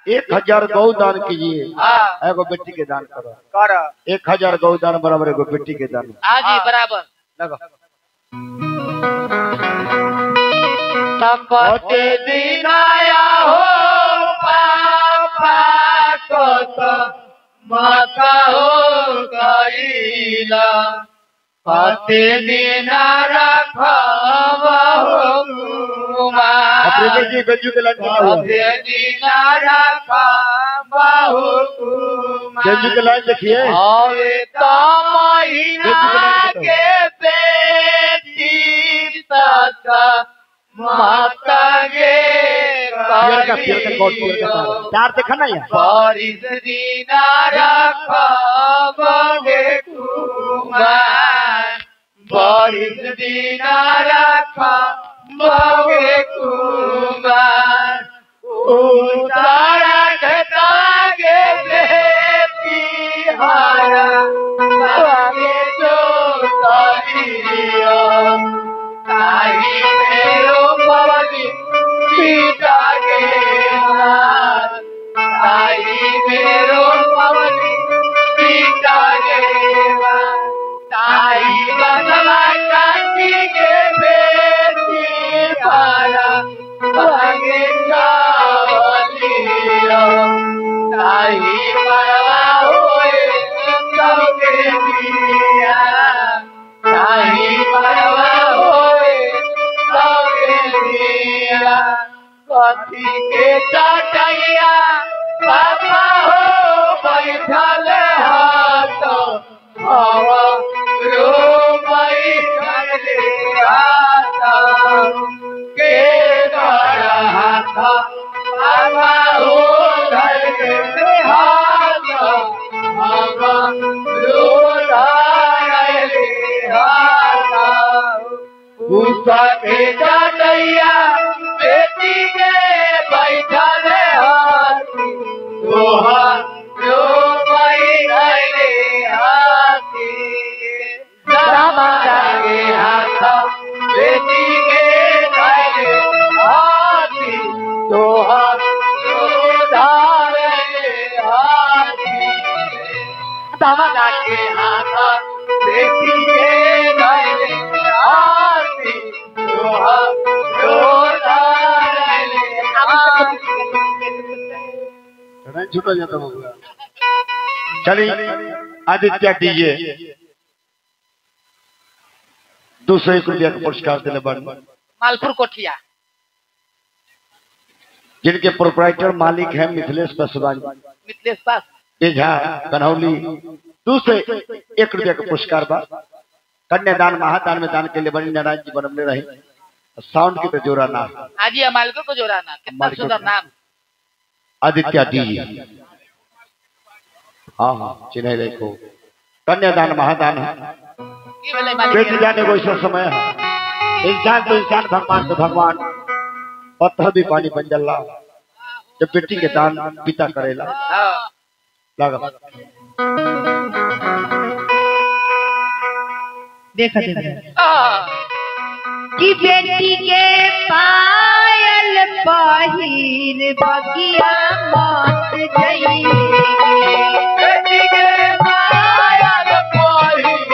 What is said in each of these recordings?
1000 गौ दान कीजिए, एगो बेटी के दान करो। 1000 गौ दान बराबर एगो बेटी के दान। जी बराबर लगो। तपते दिन आया हो पापा को तो माता हो कईला, पते दिन रखा अपने जी गंजू के लाइन पते दिन रखा गंजू के लाइन देखिए। और महीना के बेटी तक माता गे तार देखा ना यार। बारिश दीना रखा बगे कुमार, बारिश दीना रखा बगे कुमार, उतारा घटागे बेटी हारा बागे जो तारिया ताही मेरो पवनी पिता के नार, ताही मेरो पवनी पिता के नार, ताही बदला काटी के बेटी पारा भागे चावलिया, ताही परवा होए सबके दिया, ताही परवा कथी के चटैया पापा हो बैठल हाथ हवा रो बैठल हाथ के बड़ा हाथ पापा हो धर हाथ हवा रो धर हाथ उसा के चटैया बेटी के बैठल हाथी दोहा जो बैठल हाथी दामादा के हाथ बेटी के बैठल हाथी दोहा जो धारल हाथी दामादा के हाथ बेटी के बैठल हाथी दोहा छूटा जाता होगा। चलिए आदित्य दीजिए 201 रुपया का पुरस्कार दिले बन मालपुर कोठिया, जिनके प्रोप्राइटर मालिक हैं मिथिलेश पासवान, मिथिलेश पास तेजा कन्हौली। 201 रुपया का पुरस्कार बा। कन्यादान महादान में दान के लिए बनी नारायण जी बनमने रहे। साउंड की तो जोरा ना आज ही मालिकों को जोरा ना, कितना सुंदर नाम आदित्य दी। हाँ हाँ चिन्ह देखो, कन्यादान महादान है। बेटी जाने को ऐसा समय है। इंसान तो इंसान, भगवान तो भगवान। पत्थर भी पानी बन जल्ला जब बेटी के दान पिता करेला। लगा देखा कि बेटी के पायल पहिर बगिया मत जई, बेटी के पायल पहिर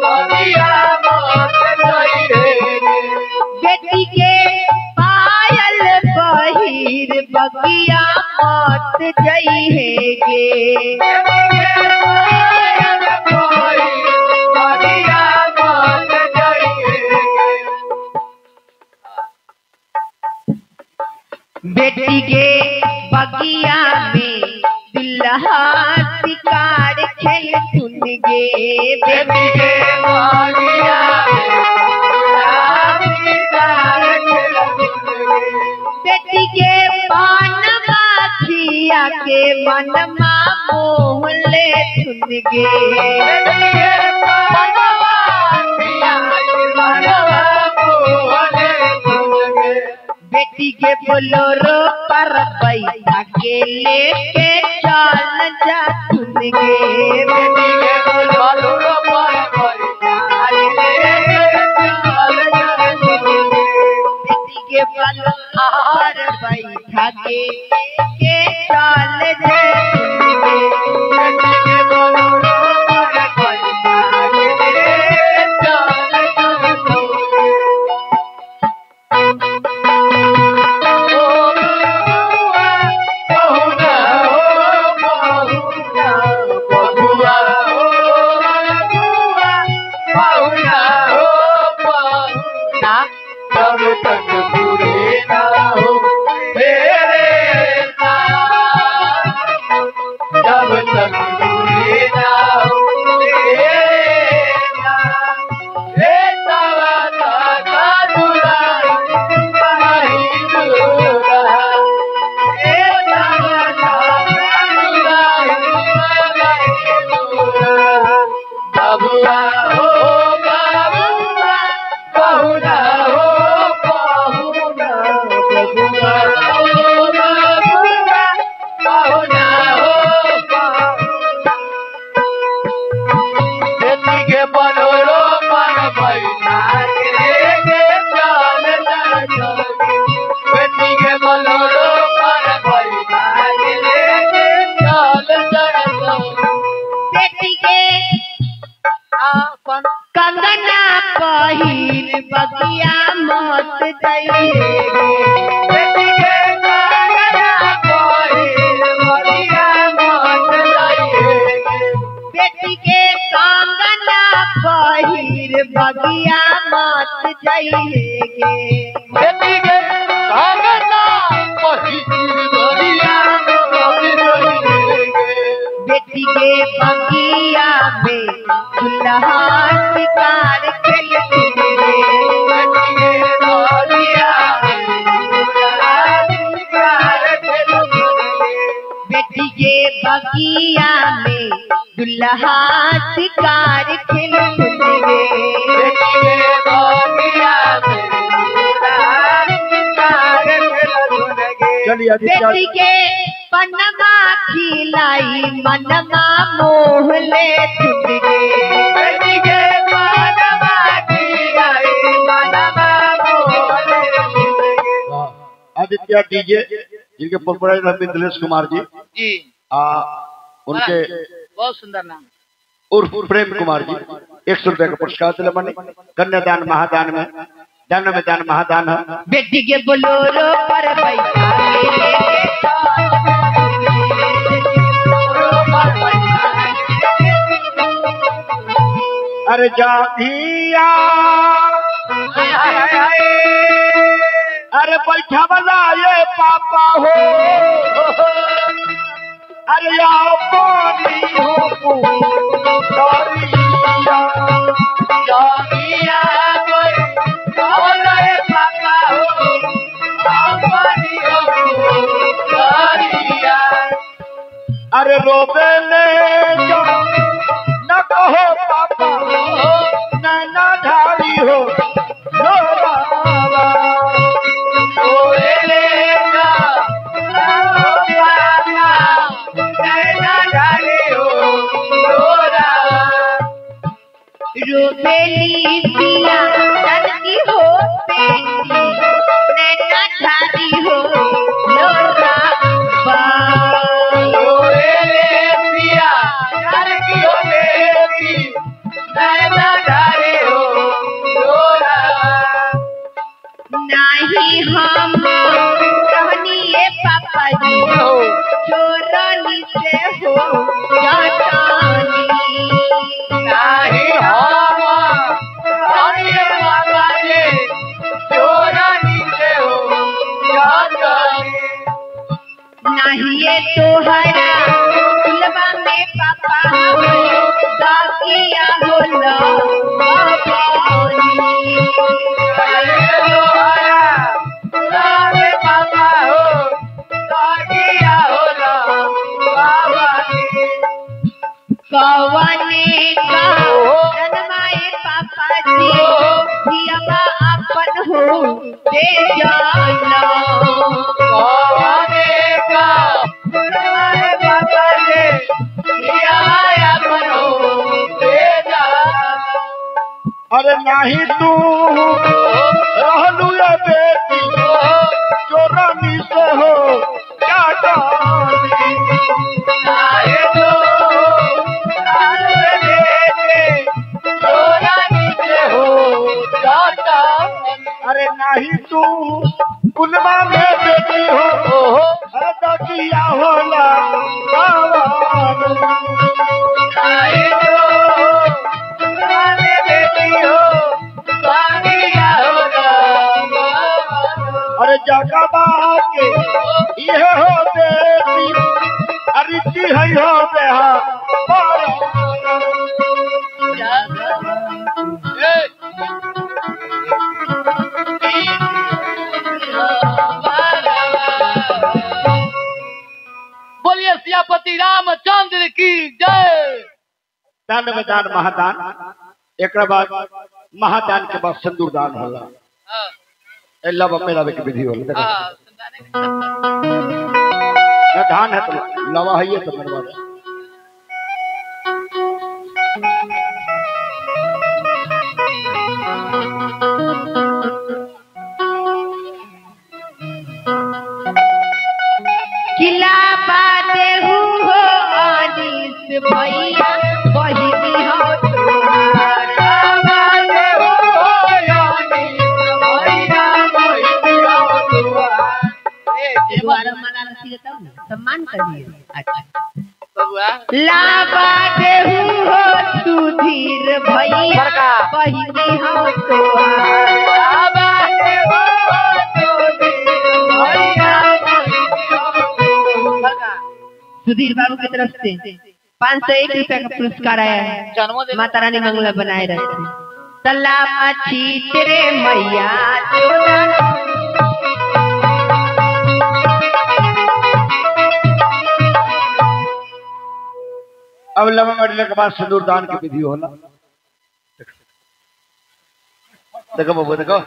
बगिया मत जई, बेटी के पायल पहिर बगिया मत जई है गे। बेटी के बगिया में दुल्हा शिकार खेल सुन गे, बेटी के बगिया बेटी के पान माखिया के मनमा मोह ले सुन गे, बेटी के बोलोरो पर बैठा के लेके चल जा सुन गे, बेटी के बोलोरो पर बैठा लेके चल जा सुन गे, बेटी के बलहार बैठा के लेके चल गे बेटी के भागना वही बढ़िया बेटी के बगिया में दुल्हा शिकार खेलते गे बेटी के बगिया में दुल्हा शिकार खेलते गे चलिए आदित्य बेटी के पनमा खिलाई मनमा मोह ले छुट गे बेटी के पनमा खिलाई मनमा मोह ले छुट गे आदित्य डीजे जिनके प्रोपराइटर मिथिलेश कुमार जी जी उनके बहुत सुंदर नाम उर्फ प्रेम कुमार जी 100 रुपए का पुरस्कार दिला मनी कन्यादान महादान में दान में दान महादान है। बेटी के बोलोरो पर बैठा अरे जाधिया अरे बैठा वाला ये पापा हो अरे आओ पानी हो अरे रोबे ले न कहो पापा नैना ढारी हो रोबेली पिया लड़की हो बेटी नैना ढारी हो लोरा नहीं हम कहनिए पापा जी चोरानी से हो जातानी नहीं हम कहनिए पापा जी चोरानी से हो जातानी नहीं ये तोहरा तुलबा में पापा हो दाकिया होला कवने का जन्माए पापा जी धियाबा अपन हो दे जाना कवने का जन्माए पापा जी धियाबा अपन हो दे जाना अरे नहीं तू रहलू ये बेटी चोरानी से हो क्या अरे नहीं तू पुलवा में बेटी हो अरे दकिया होला अरे जगह के ये हो बेटी अरे जी है हो बेहा बोलिए सियापति रामचंद्र की जय। दान में दान महादान एक बाद महादान के बाद सिंदूर दान होला लव मेरा के विधि होला धान है तो लवा है ये तो मेरे बात किला बाते हो आदिस भैया बहिनी हो तुम्हारा बाते हो आदिस भैया बहिनी हो तुम्हारा द्वारा माला रसी तब सम्मान करिए अच्छा बबुआ ला बाते हो सुधीर भैया बहिनी हो तुम्हारा सुधीर बाबू की तरफ से 501 रुपया का पुरस्कार आया है। जन्मदिन माता रानी मंगला बनाए रखे। सलामती तेरे मैया चोला। अब लवा मरने के बाद सिंदूर दान की विधि होला। देखो बाबू देखो